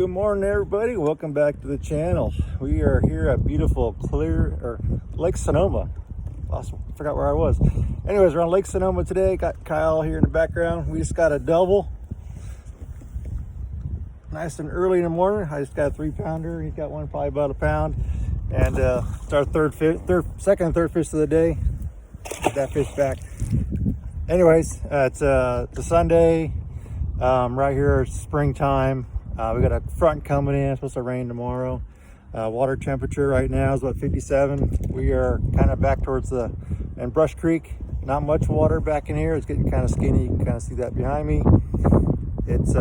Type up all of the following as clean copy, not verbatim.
Good morning, everybody. Welcome back to the channel. We are here at beautiful Lake Sonoma. I forgot where I was. Anyways, we're on Lake Sonoma today. Got Kyle here in the background. We just got a double. Nice and early in the morning. I just got a 3-pounder. He's got one probably about a pound. And it's our second and third fish of the day. Get that fish back. Anyways, it's a Sunday. Right here, it's springtime. We got a front coming in. It's supposed to rain tomorrow. Water temperature right now is about 57. We are kind of back towards and Brush Creek. Not much water back in here. It's getting kind of skinny. You can kind of see that behind me. It's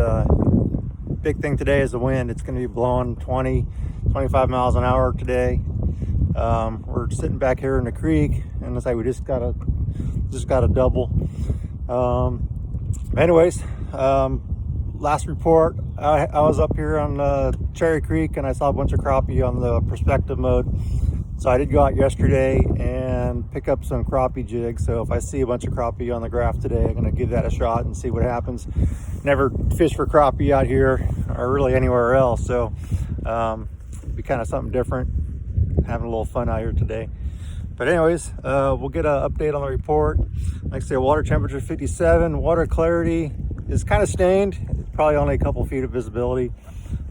big thing today is the wind. It's going to be blowing 20-25 miles an hour today. We're sitting back here in the creek, and it's like we just got a double. Anyways, last report, I was up here on Cherry Creek, and I saw a bunch of crappie on the perspective mode. So I did go out yesterday and pick up some crappie jigs. So if I see a bunch of crappie on the graph today, I'm gonna give that a shot and see what happens. Never fish for crappie out here or really anywhere else. So be kind of something different, having a little fun out here today. But anyways, we'll get an update on the report. Like I say, water temperature 57, water clarity is kind of stained, probably only a couple feet of visibility.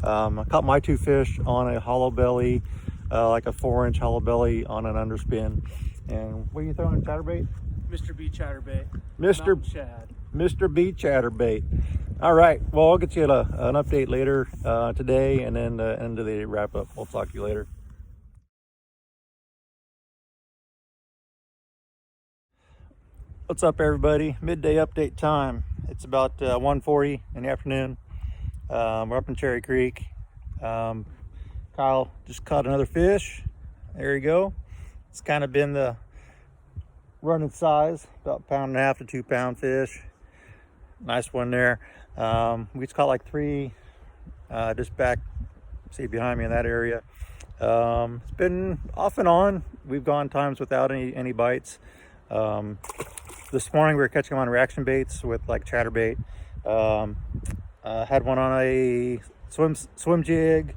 I caught my two fish on a hollow belly, like a 4-inch hollow belly on an underspin. And what are you throwing, chatterbait? Mr. B chatterbait. Mr. B chatterbait. All right, well, I'll get you an update later today, and then the end of the wrap up. We'll talk to you later. What's up, everybody? Midday update time. It's about 1:40 in the afternoon. We're up in Cherry Creek. Kyle just caught another fish. There you go. It's kind of been the running size, about 1.5 to 2 pound fish. Nice one there. We just caught like 3 just back, see behind me in that area. It's been off and on. We've gone times without any bites. This morning we were catching them on reaction baits with like chatterbait. Had one on a swim jig,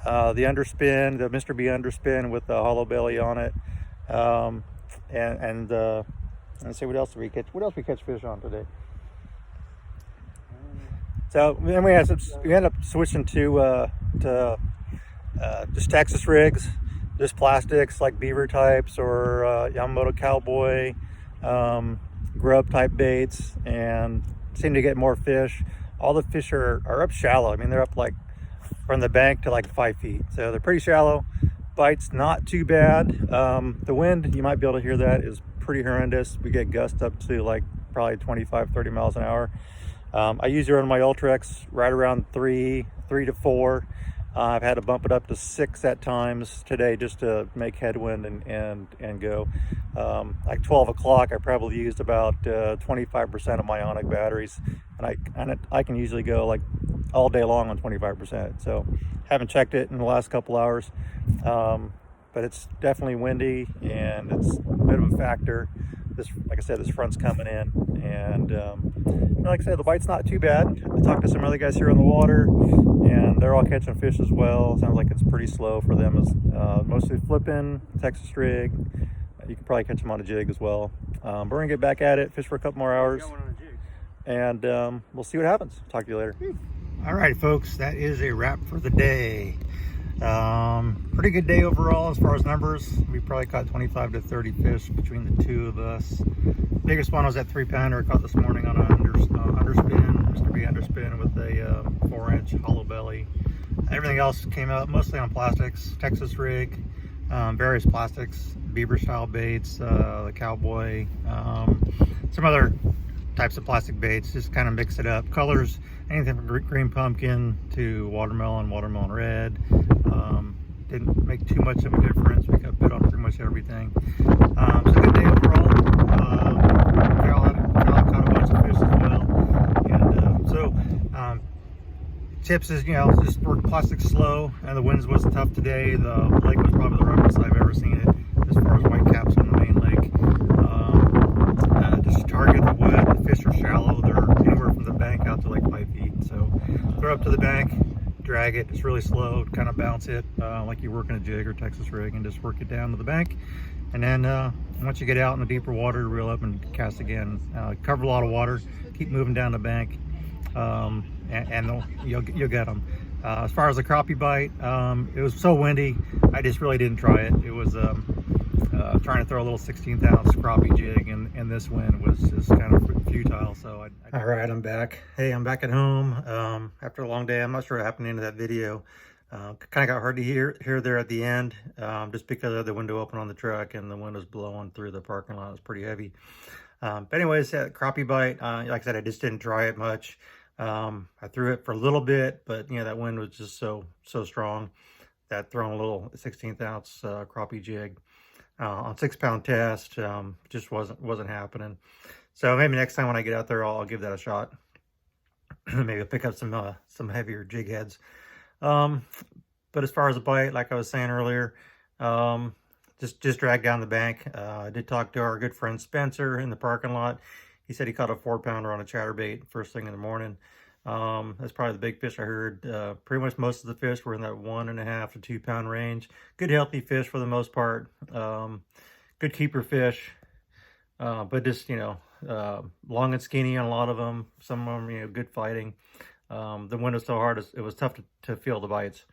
the underspin, the Mr. B underspin with the hollow belly on it. And let's see, what else did we catch? What else we catch fish on today? So then we ended up switching to just Texas rigs, just plastics like beaver types or Yamamoto Cowboy, grub type baits, and seem to get more fish. All the fish are up shallow. I mean, they're up like from the bank to like 5 feet, so they're pretty shallow. Bites not too bad. The wind, you might be able to hear that, is pretty horrendous. We get gusts up to like probably 25-30 miles an hour. I usually run my Ultrex right around 3 to 4. I've had to bump it up to 6 at times today just to make headwind and go. Like 12 o'clock, I probably used about 25% of my Ionic batteries, and I can usually go like all day long on 25%. So haven't checked it in the last couple hours, but it's definitely windy and it's a bit of a factor. Like I said, this front's coming in, and like I said, the bite's not too bad. I talked to some other guys here on the water, and they're all catching fish as well. Sounds like it's pretty slow for them. As mostly flipping, Texas rig. You can probably catch them on a jig as well. But we're gonna get back at it, fish for a couple more hours, and we'll see what happens. Talk to you later. All right, folks, that is a wrap for the day. Pretty good day overall as far as numbers. We probably caught 25 to 30 fish between the two of us. Biggest one was that 3-pounder I caught this morning on an underspin, Mr. B underspin with a 4-inch hollow belly. Everything else came out mostly on plastics, Texas rig, various plastics, beaver style baits, the Cowboy, some other types of plastic baits, just kind of mix it up. Colors, anything from green pumpkin to watermelon red. Didn't make too much of a difference. We got bit on pretty much everything. So good day overall. Cal caught a bunch of fish as well. And tips is, just work plastic slow, and the winds was tough today. The lake was probably the roughest I've ever seen it as far as white caps on the main lake. Just target the wood. The fish are shallow. They're anywhere from the bank out to like 5 feet. So throw up to the bank, drag it. It's really slow. Kind of bounce it like you're working a jig or Texas rig, and just work it down to the bank. And then once you get out in the deeper water, reel up and cast again. Cover a lot of water. Keep moving down the bank, and you'll get them. As far as the crappie bite, it was so windy, I just really didn't try it. It was trying to throw a little 16th ounce crappie jig, and this wind was just kind of futile. So all right, I'm back. Hey, I'm back at home after a long day. I'm not sure what happened into that video. Kind of got hard to hear there at the end, just because I had the window open on the truck and the wind was blowing through the parking lot. It was pretty heavy. But anyways, that crappie bite, like I said, I just didn't try it much. I threw it for a little bit, but you know, that wind was just so strong that throwing a little 16th ounce crappie jig on 6-pound test just wasn't happening. So maybe next time when I get out there, I'll give that a shot. Maybe I'll pick up some heavier jig heads. But as far as the bite, like I was saying earlier, just drag down the bank. I did talk to our good friend Spencer in the parking lot. He said he caught a 4-pounder on a chatterbait first thing in the morning. That's probably the big fish I heard. Pretty much most of the fish were in that 1.5 to 2 pound range. Good healthy fish for the most part. Good keeper fish. But just, you know, long and skinny on a lot of them. Some of them, you know, good fighting. The wind was so hard, it was tough to feel the bites.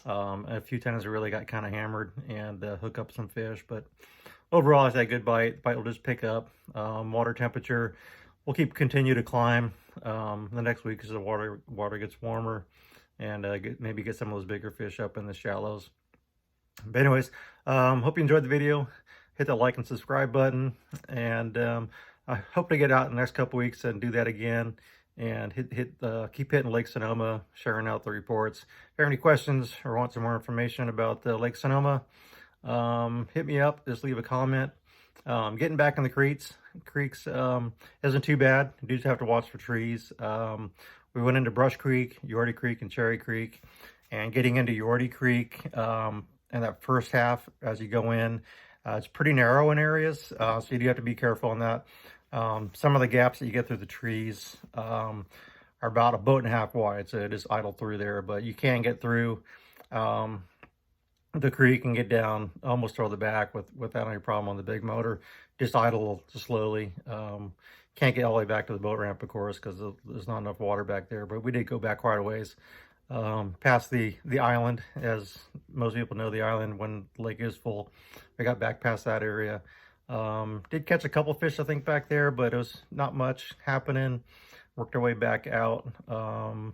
A few times I really got kind of hammered and hook up some fish, but overall I said good bite. Bite will just pick up. Water temperature will continue to climb the next week as the water gets warmer, and maybe get some of those bigger fish up in the shallows. But anyways, hope you enjoyed the video. Hit that like and subscribe button, and I hope to get out in the next couple weeks and do that again, and keep hitting Lake Sonoma, sharing out the reports. If you have any questions or want some more information about Lake Sonoma, hit me up. Just leave a comment. Getting back in the creeks isn't too bad. You just have to watch for trees. We went into Brush Creek, Yorty Creek, and Cherry Creek, and getting into Yorty Creek, and that first half as you go in, it's pretty narrow in areas, so you do have to be careful on that. Some of the gaps that you get through the trees are about 1.5 boats wide, so it is idle through there, but you can get through the creek and get down almost toward the back without any problem on the big motor. Just idle slowly. Can't get all the way back to the boat ramp, of course, because there's not enough water back there, but we did go back quite a ways past the island. As most people know, the island, when the lake is full, we got back past that area. Did catch a couple fish, I think, back there, but it was not much happening. Worked our way back out on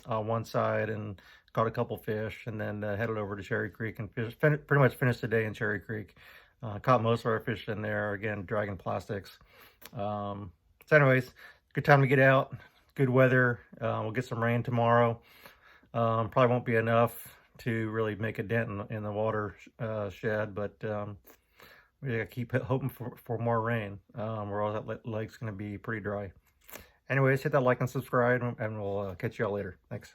one side and caught a couple fish, and then headed over to Cherry Creek and pretty much finished the day in Cherry Creek. Caught most of our fish in there, again, dragging plastics. So anyways, good time to get out. Good weather. We'll get some rain tomorrow. Probably won't be enough to really make a dent in the water shed, but we gotta keep hoping for more rain, or else that lake's going to be pretty dry. Anyways, hit that like and subscribe, and we'll catch you all later. Thanks.